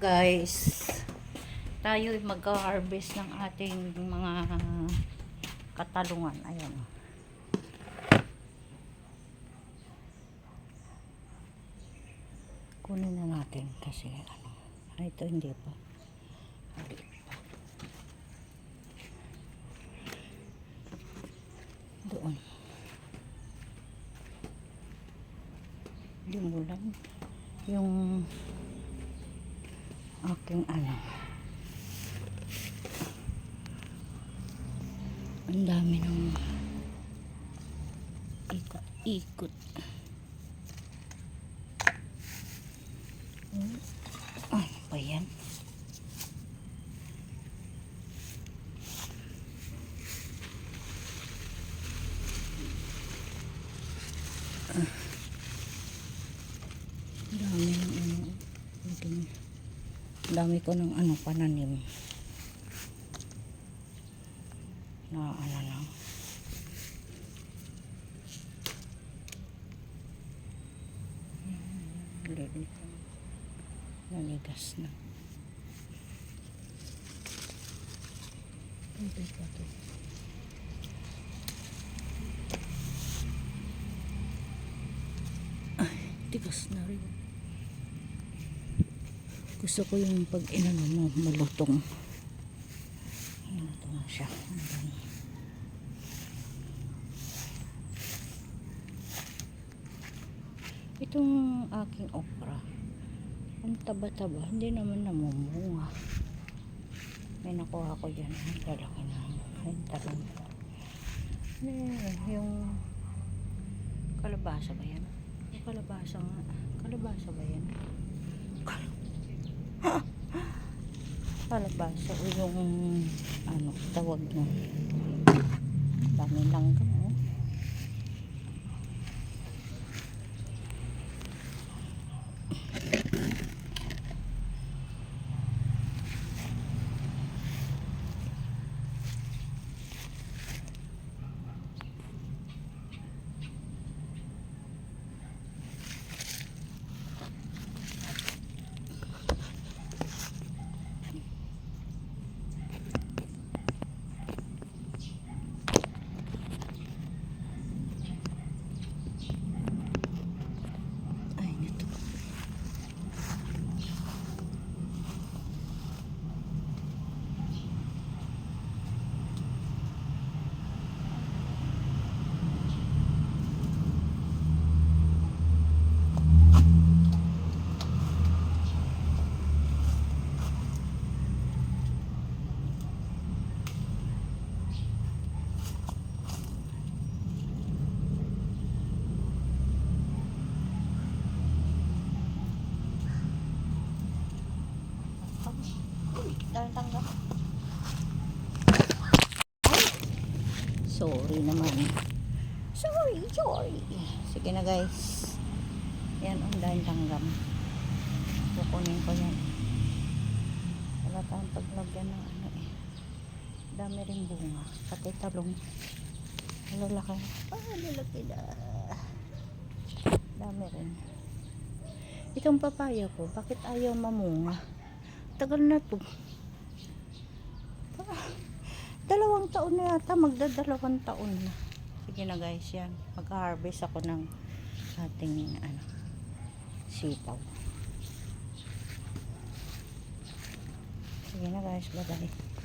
guys, tayo mag-harvest ng ating mga katalungan. Ayan. Kunin na natin kasi ano. Ito hindi pa. Doon. Hindi mo lang yung aking ano. Ang dami ng ikot-ikot. Ay, pa yan. Dami ng ano. Dami ko ng ano pananim. Na ano na. Nanigas na. Ito pa to. Ay, tigas na rin. Gusto ko yung pag inano mo, malutong. Malutong na siya. Itong aking okra, ang taba-taba, hindi naman namumunga. May nakuha ko dyan. Ang lalaki na. Ang talong. Yung kalabasa ba yan? Yung kalabasa nga. Kalabasa ba yan? Kalabasa o yung ano, tawag na. Dami lang ka mo. Sorry naman. Sorry. Sige na guys. Yan ang dahil tanggam. Kukunin ko yan. Wala tayong paglagyan ng ano eh. Dami rin bunga. Pati talong. Lalaki. Lalaki na. Dami rin. Itong papaya ko, bakit ayaw mamunga? Tagal na to. 2 taon na yata, magdadalawang taon na. Sige na guys, yan. Mag-harvest ako ng ating ano, sitaw. Sige na guys, bye-bye.